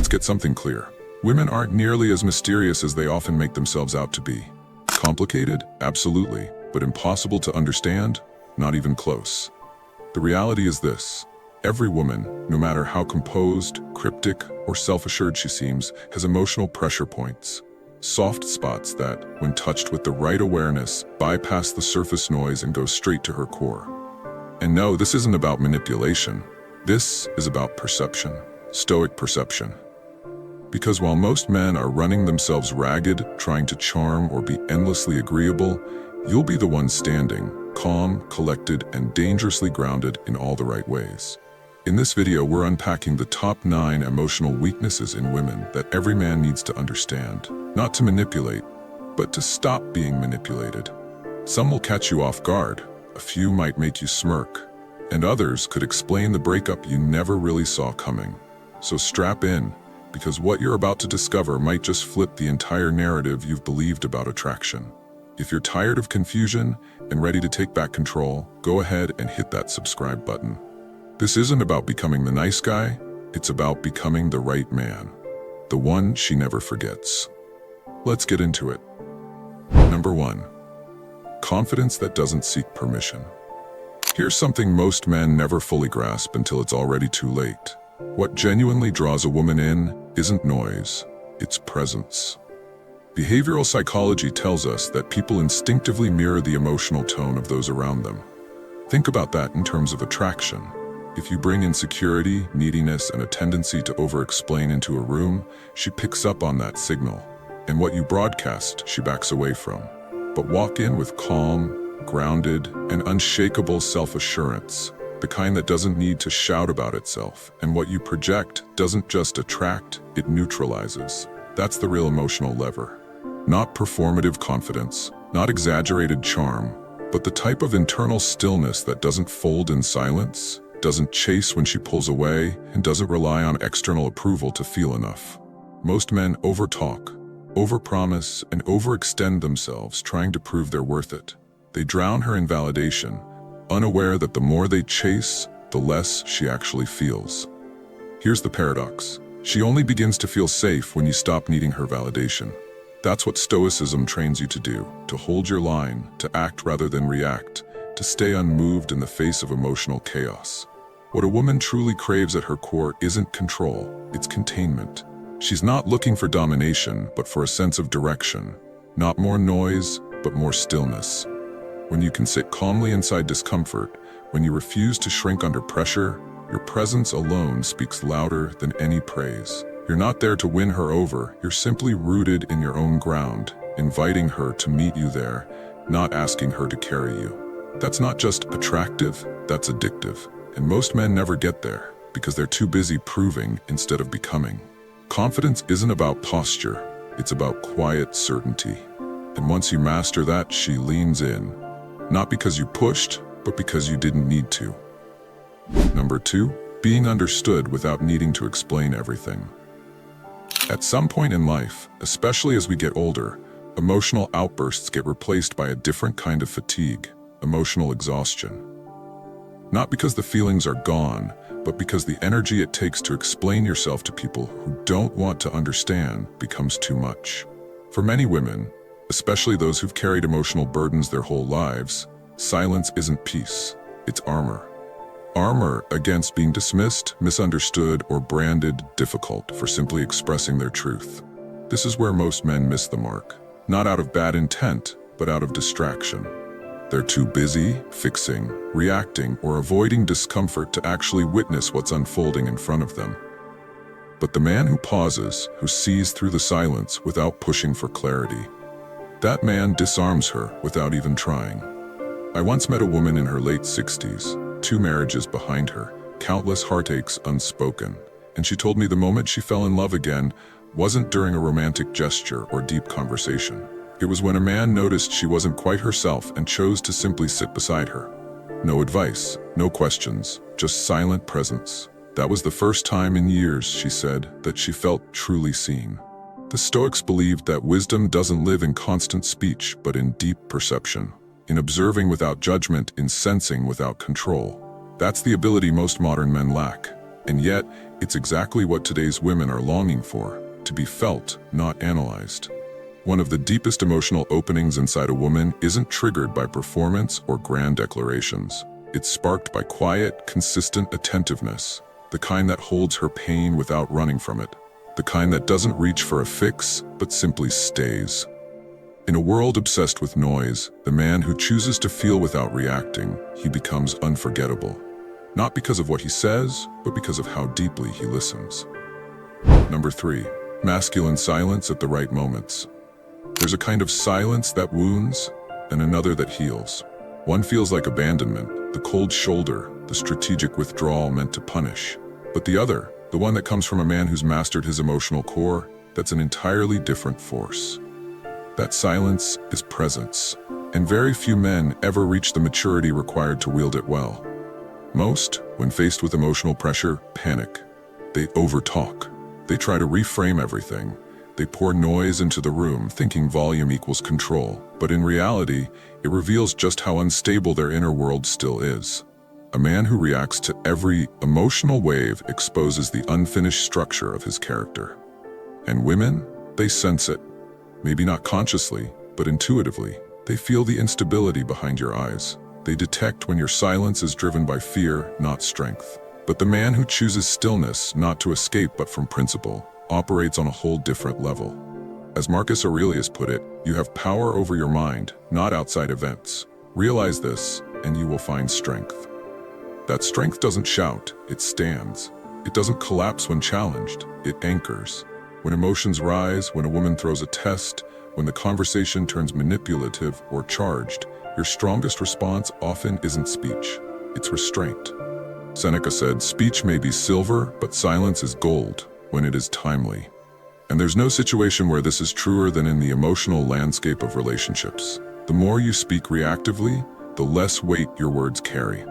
Let's get something clear. Women aren't nearly as mysterious as they often make themselves out to be. Complicated? Absolutely. But impossible to understand? Not even close. The reality is this. Every woman, no matter how composed, cryptic, or self-assured she seems, has emotional pressure points. Soft spots that, when touched with the right awareness, bypass the surface noise and go straight to her core. And no, this isn't about manipulation. This is about perception. Stoic perception. Because while most men are running themselves ragged, trying to charm or be endlessly agreeable, you'll be the one standing, calm, collected, and dangerously grounded in all the right ways. In this video, we're unpacking the top 9 emotional weaknesses in women that every man needs to understand. Not to manipulate, but to stop being manipulated. Some will catch you off guard, a few might make you smirk, and others could explain the breakup you never really saw coming. So strap in, because what you're about to discover might just flip the entire narrative you've believed about attraction. If you're tired of confusion and ready to take back control, go ahead and hit that subscribe button. This isn't about becoming the nice guy, it's about becoming the right man. The one she never forgets. Let's get into it. Number 1. Confidence that doesn't seek permission. Here's something most men never fully grasp until it's already too late. What genuinely draws a woman in isn't noise, it's presence. Behavioral psychology tells us that people instinctively mirror the emotional tone of those around them. Think about that in terms of attraction. If you bring insecurity, neediness, and a tendency to over-explain into a room, she picks up on that signal. And what you broadcast, she backs away from. But walk in with calm, grounded, and unshakable self-assurance, the kind that doesn't need to shout about itself. And what you project doesn't just attract, it neutralizes. That's the real emotional lever. Not performative confidence, not exaggerated charm, but the type of internal stillness that doesn't fold in silence, doesn't chase when she pulls away, and doesn't rely on external approval to feel enough. Most men overtalk, overpromise, and overextend themselves trying to prove they're worth it. They drown her in validation, unaware that the more they chase, the less she actually feels. Here's the paradox. She only begins to feel safe when you stop needing her validation. That's what Stoicism trains you to do, to hold your line, to act rather than react, to stay unmoved in the face of emotional chaos. What a woman truly craves at her core isn't control, it's containment. She's not looking for domination, but for a sense of direction. Not more noise, but more stillness. When you can sit calmly inside discomfort, when you refuse to shrink under pressure, your presence alone speaks louder than any praise. You're not there to win her over, you're simply rooted in your own ground, inviting her to meet you there, not asking her to carry you. That's not just attractive, that's addictive. And most men never get there, because they're too busy proving instead of becoming. Confidence isn't about posture, it's about quiet certainty. And once you master that, she leans in. Not because you pushed, but because you didn't need to. Number 2, being understood without needing to explain everything. At some point in life, especially as we get older, emotional outbursts get replaced by a different kind of fatigue, emotional exhaustion. Not because the feelings are gone, but because the energy it takes to explain yourself to people who don't want to understand becomes too much. For many women, especially those who've carried emotional burdens their whole lives, silence isn't peace, it's armor. Armor against being dismissed, misunderstood, or branded difficult for simply expressing their truth. This is where most men miss the mark. Not out of bad intent, but out of distraction. They're too busy fixing, reacting, or avoiding discomfort to actually witness what's unfolding in front of them. But the man who pauses, who sees through the silence without pushing for clarity, that man disarms her without even trying. I once met a woman in her late 60s, 2 marriages behind her, countless heartaches unspoken, and she told me the moment she fell in love again wasn't during a romantic gesture or deep conversation. It was when a man noticed she wasn't quite herself and chose to simply sit beside her. No advice, no questions, just silent presence. That was the first time in years, she said, that she felt truly seen. The Stoics believed that wisdom doesn't live in constant speech, but in deep perception, in observing without judgment, in sensing without control. That's the ability most modern men lack. And yet, It's exactly what today's women are longing for, to be felt, not analyzed. One of the deepest emotional openings inside a woman isn't triggered by performance or grand declarations. It's sparked by quiet, consistent attentiveness, the kind that holds her pain without running from it, the kind that doesn't reach for a fix, but simply stays. In a world obsessed with noise, the man who chooses to feel without reacting, he becomes unforgettable. Not because of what he says, but because of how deeply he listens. Number 3. Masculine silence at the right moments. There's a kind of silence that wounds, and another that heals. One feels like abandonment, the cold shoulder, the strategic withdrawal meant to punish. But the other, the one that comes from a man who's mastered his emotional core, that's an entirely different force. That silence is presence, and very few men ever reach the maturity required to wield it well. Most, when faced with emotional pressure, panic. They overtalk. They try to reframe everything. They pour noise into the room, thinking volume equals control. But in reality, it reveals just how unstable their inner world still is. A man who reacts to every emotional wave exposes the unfinished structure of his character. And women, they sense it. Maybe not consciously, but intuitively. They feel the instability behind your eyes. They detect when your silence is driven by fear, not strength. But the man who chooses stillness, not to escape but from principle, operates on a whole different level. As Marcus Aurelius put it, you have power over your mind, not outside events. Realize this, and you will find strength. That strength doesn't shout, it stands. It doesn't collapse when challenged, it anchors. When emotions rise, when a woman throws a test, when the conversation turns manipulative or charged, your strongest response often isn't speech, it's restraint. Seneca said, "Speech may be silver, but silence is gold when it is timely." And there's no situation where this is truer than in the emotional landscape of relationships. The more you speak reactively, the less weight your words carry.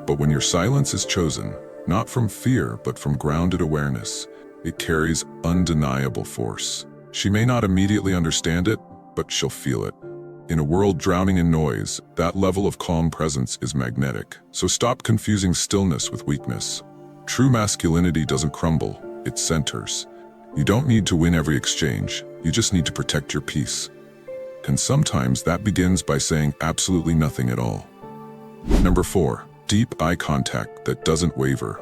But when your silence is chosen, not from fear but from grounded awareness, it carries undeniable force. She may not immediately understand it, but she'll feel it. In a world drowning in noise, that level of calm presence is magnetic. So stop confusing stillness with weakness. True masculinity doesn't crumble, it centers. You don't need to win every exchange, you just need to protect your peace. And sometimes that begins by saying absolutely nothing at all. Number 4. Deep eye contact that doesn't waver.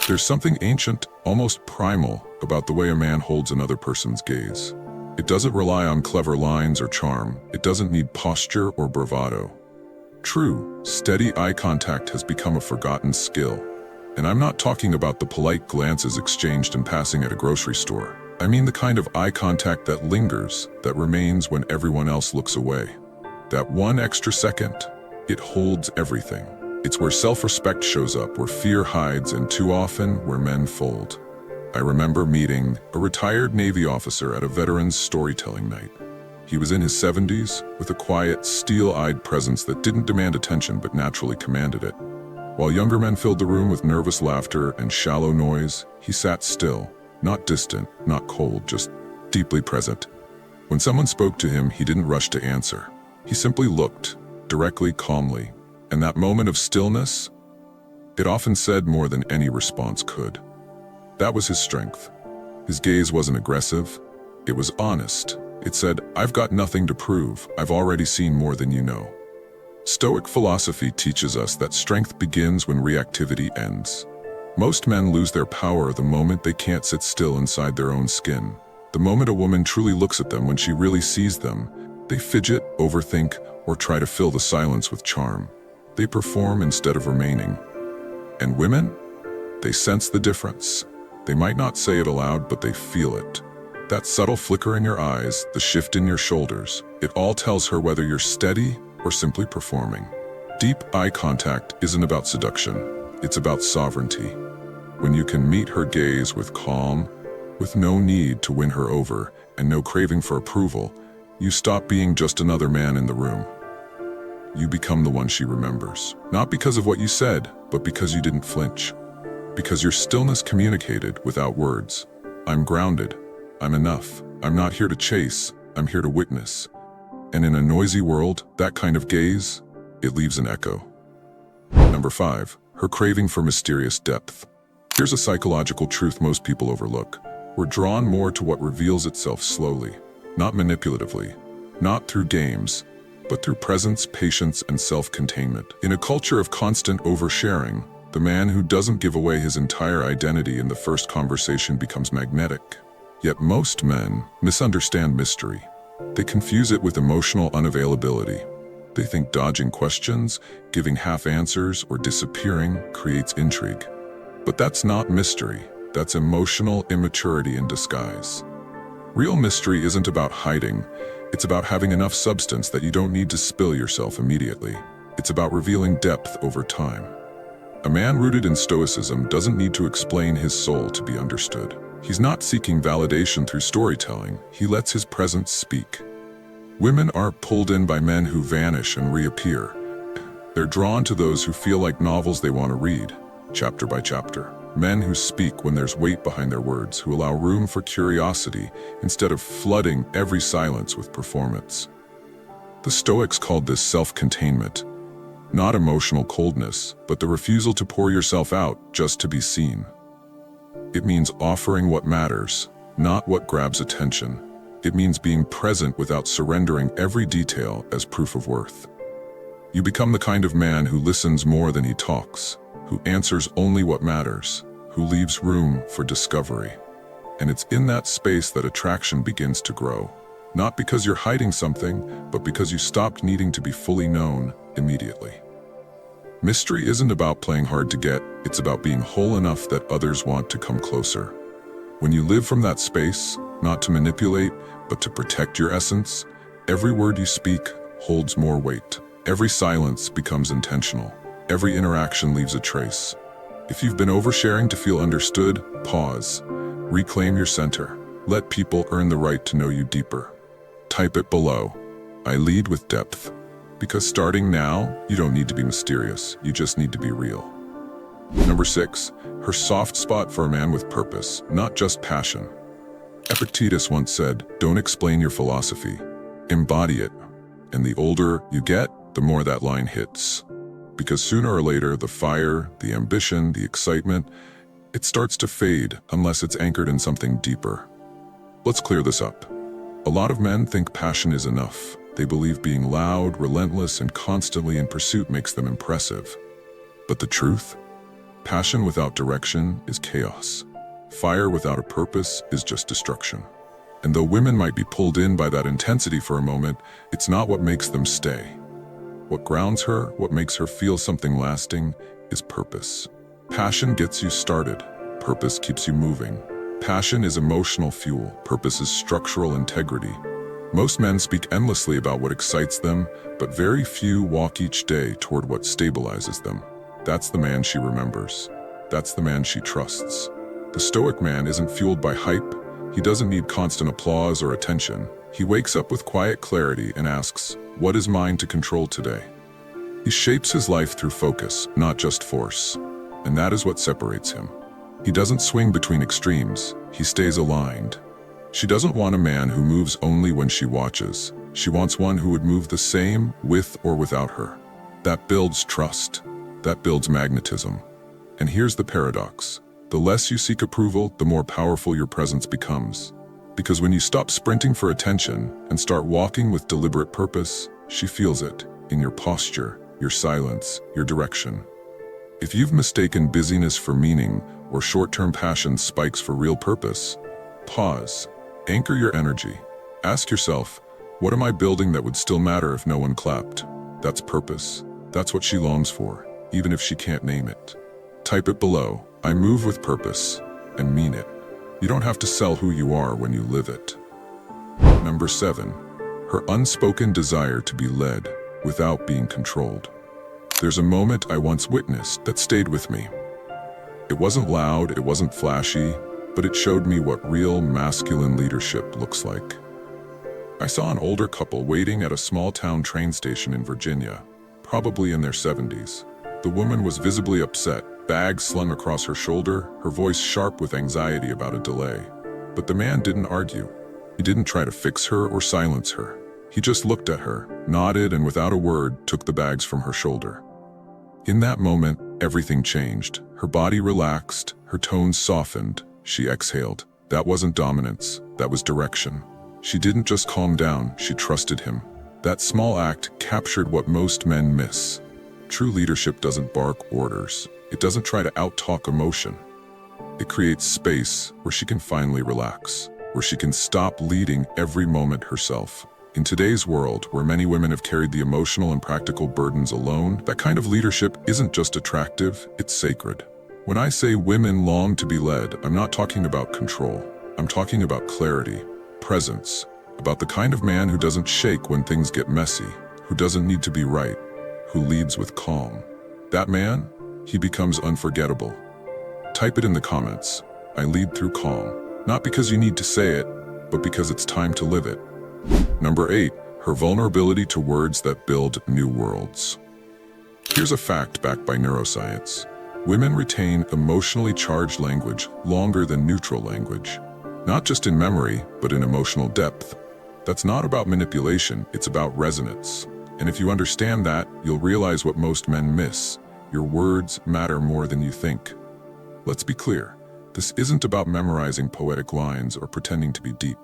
There's something ancient, almost primal, about the way a man holds another person's gaze. It doesn't rely on clever lines or charm. It doesn't need posture or bravado. True, steady eye contact has become a forgotten skill. And I'm not talking about the polite glances exchanged in passing at a grocery store. I mean the kind of eye contact that lingers, that remains when everyone else looks away. That one extra second, it holds everything. It's where self-respect shows up, where fear hides, and too often where men fold. I remember meeting a retired Navy officer at a veterans storytelling night. He was in his 70s, with a quiet, steel-eyed presence that didn't demand attention but naturally commanded it. While younger men filled the room with nervous laughter and shallow noise, he sat still, not distant, not cold, just deeply present. When someone spoke to him, he didn't rush to answer. He simply looked, directly, calmly. And that moment of stillness, it often said more than any response could. That was his strength. His gaze wasn't aggressive, it was honest. It said, "I've got nothing to prove, I've already seen more than you know." Stoic philosophy teaches us that strength begins when reactivity ends. Most men lose their power the moment they can't sit still inside their own skin. The moment a woman truly looks at them when she really sees them, they fidget, overthink, or try to fill the silence with charm. They perform instead of remaining. And women? They sense the difference. They might not say it aloud, but they feel it. That subtle flicker in your eyes, the shift in your shoulders, it all tells her whether you're steady or simply performing. Deep eye contact isn't about seduction, it's about sovereignty. When you can meet her gaze with calm, with no need to win her over, and no craving for approval, you stop being just another man in the room. You become the one she remembers. Not because of what you said, but because you didn't flinch. Because your stillness communicated without words. I'm grounded. I'm enough. I'm not here to chase. I'm here to witness. And in a noisy world, that kind of gaze, it leaves an echo. Number 5. Her craving for mysterious depth. Here's a psychological truth most people overlook. We're drawn more to what reveals itself slowly, not manipulatively, not through games, but through presence, patience, and self-containment. In a culture of constant oversharing, the man who doesn't give away his entire identity in the first conversation becomes magnetic. Yet most men misunderstand mystery. They confuse it with emotional unavailability. They think dodging questions, giving half answers, or disappearing creates intrigue. But that's not mystery. That's emotional immaturity in disguise. Real mystery isn't about hiding. It's about having enough substance that you don't need to spill yourself immediately. It's about revealing depth over time. A man rooted in Stoicism doesn't need to explain his soul to be understood. He's not seeking validation through storytelling. He lets his presence speak. Women aren't pulled in by men who vanish and reappear. They're drawn to those who feel like novels they want to read, chapter by chapter. Men who speak when there's weight behind their words, who allow room for curiosity instead of flooding every silence with performance. The Stoics called this self-containment, not emotional coldness, but the refusal to pour yourself out just to be seen. It means offering what matters, not what grabs attention. It means being present without surrendering every detail as proof of worth. You become the kind of man who listens more than he talks, who answers only what matters, who leaves room for discovery. And it's in that space that attraction begins to grow. Not because you're hiding something, but because you stopped needing to be fully known immediately. Mystery isn't about playing hard to get, it's about being whole enough that others want to come closer. When you live from that space, not to manipulate, but to protect your essence, every word you speak holds more weight. Every silence becomes intentional. Every interaction leaves a trace. If you've been oversharing to feel understood, pause. Reclaim your center. Let people earn the right to know you deeper. Type it below. I lead with depth. Because starting now, you don't need to be mysterious. You just need to be real. Number 6, her soft spot for a man with purpose, not just passion. Epictetus once said, "Don't explain your philosophy. Embody it." And the older you get, the more that line hits. Because sooner or later, the fire, the ambition, the excitement, it starts to fade unless it's anchored in something deeper. Let's clear this up. A lot of men think passion is enough. They believe being loud, relentless, and constantly in pursuit makes them impressive. But the truth? Passion without direction is chaos. Fire without a purpose is just destruction. And though women might be pulled in by that intensity for a moment, it's not what makes them stay. What grounds her, what makes her feel something lasting, is purpose. Passion gets you started. Purpose keeps you moving. Passion is emotional fuel. Purpose is structural integrity. Most men speak endlessly about what excites them, but very few walk each day toward what stabilizes them. That's the man she remembers. That's the man she trusts. The Stoic man isn't fueled by hype. He doesn't need constant applause or attention. He wakes up with quiet clarity and asks, "What is mine to control today?" He shapes his life through focus, not just force. And that is what separates him. He doesn't swing between extremes. He stays aligned. She doesn't want a man who moves only when she watches. She wants one who would move the same with or without her. That builds trust. That builds magnetism. And here's the paradox. The less you seek approval, the more powerful your presence becomes. Because when you stop sprinting for attention and start walking with deliberate purpose, she feels it in your posture, your silence, your direction. If you've mistaken busyness for meaning or short-term passion spikes for real purpose, pause. Anchor your energy. Ask yourself, what am I building that would still matter if no one clapped? That's purpose. That's what she longs for, even if she can't name it. Type it below. I move with purpose and mean it. You don't have to sell who you are when you live it. Number 7, her unspoken desire to be led without being controlled. There's a moment I once witnessed that stayed with me. It wasn't loud, it wasn't flashy, but it showed me what real masculine leadership looks like. I saw an older couple waiting at a small-town train station in Virginia, probably in their 70s. The woman was visibly upset, bags slung across her shoulder, her voice sharp with anxiety about a delay. But the man didn't argue. He didn't try to fix her or silence her. He just looked at her, nodded, and without a word, took the bags from her shoulder. In that moment, everything changed. Her body relaxed, her Her tones softened. She exhaled. That wasn't dominance, that was direction. She didn't just calm down, she trusted him. That small act captured what most men miss. True leadership doesn't bark orders. It doesn't try to out-talk emotion. It creates space where she can finally relax, where she can stop leading every moment herself. In today's world, where many women have carried the emotional and practical burdens alone, that kind of leadership isn't just attractive, it's sacred. When I say women long to be led, I'm not talking about control. I'm talking about clarity, presence, about the kind of man who doesn't shake when things get messy, who doesn't need to be right, who leads with calm. That man, he becomes unforgettable. Type it in the comments. I lead through calm. Not because you need to say it, but because it's time to live it. Number 8, her vulnerability to words that build new worlds. Here's a fact backed by neuroscience. Women retain emotionally charged language longer than neutral language. Not just in memory, but in emotional depth. That's not about manipulation, it's about resonance. And if you understand that, you'll realize what most men miss. Your words matter more than you think. Let's be clear, this isn't about memorizing poetic lines or pretending to be deep.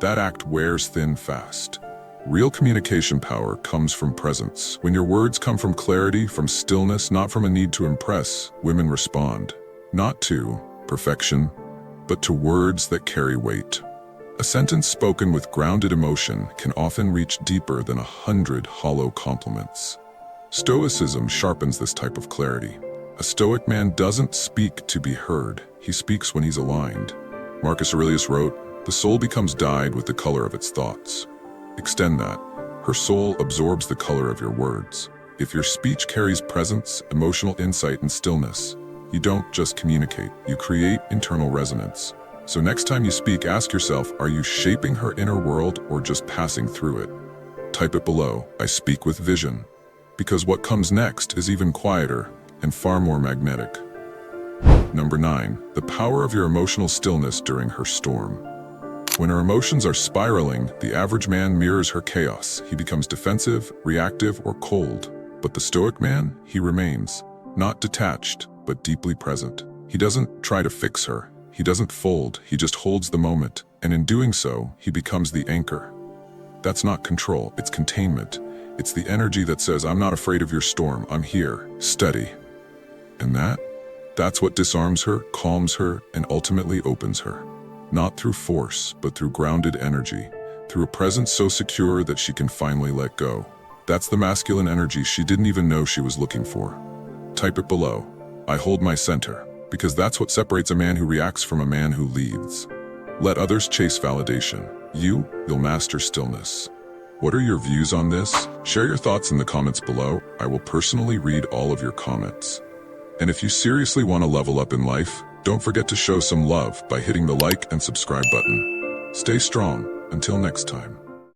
That act wears thin fast. Real communication power comes from presence. When your words come from clarity, from stillness, not from a need to impress, women respond. Not to perfection, but to words that carry weight. A sentence spoken with grounded emotion can often reach deeper than 100 hollow compliments. Stoicism sharpens this type of clarity. A Stoic man doesn't speak to be heard, he speaks when he's aligned. Marcus Aurelius wrote, "The soul becomes dyed with the color of its thoughts." Extend that. Her soul absorbs the color of your words. If your speech carries presence, emotional insight, and stillness, you don't just communicate, you create internal resonance. So next time you speak, ask yourself, are you shaping her inner world or just passing through it? Type it below. I speak with vision. Because what comes next is even quieter and far more magnetic. Number 9, the power of your emotional stillness during her storm. When her emotions are spiraling, the average man mirrors her chaos. He becomes defensive, reactive, or cold. But the Stoic man, he remains, not detached, but deeply present. He doesn't try to fix her. He doesn't fold, he just holds the moment. And in doing so, he becomes the anchor. That's not control, it's containment. It's the energy that says, I'm not afraid of your storm, I'm here, steady. And that's what disarms her, calms her, and ultimately opens her. Not through force, but through grounded energy, through a presence so secure that she can finally let go. That's the masculine energy she didn't even know she was looking for. Type it below. I hold my center, because that's what separates a man who reacts from a man who leads. Let others chase validation. You'll master stillness. What are your views on this? Share your thoughts in the comments below. I will personally read all of your comments. And if you seriously want to level up in life, don't forget to show some love by hitting the like and subscribe button. Stay strong. Until next time.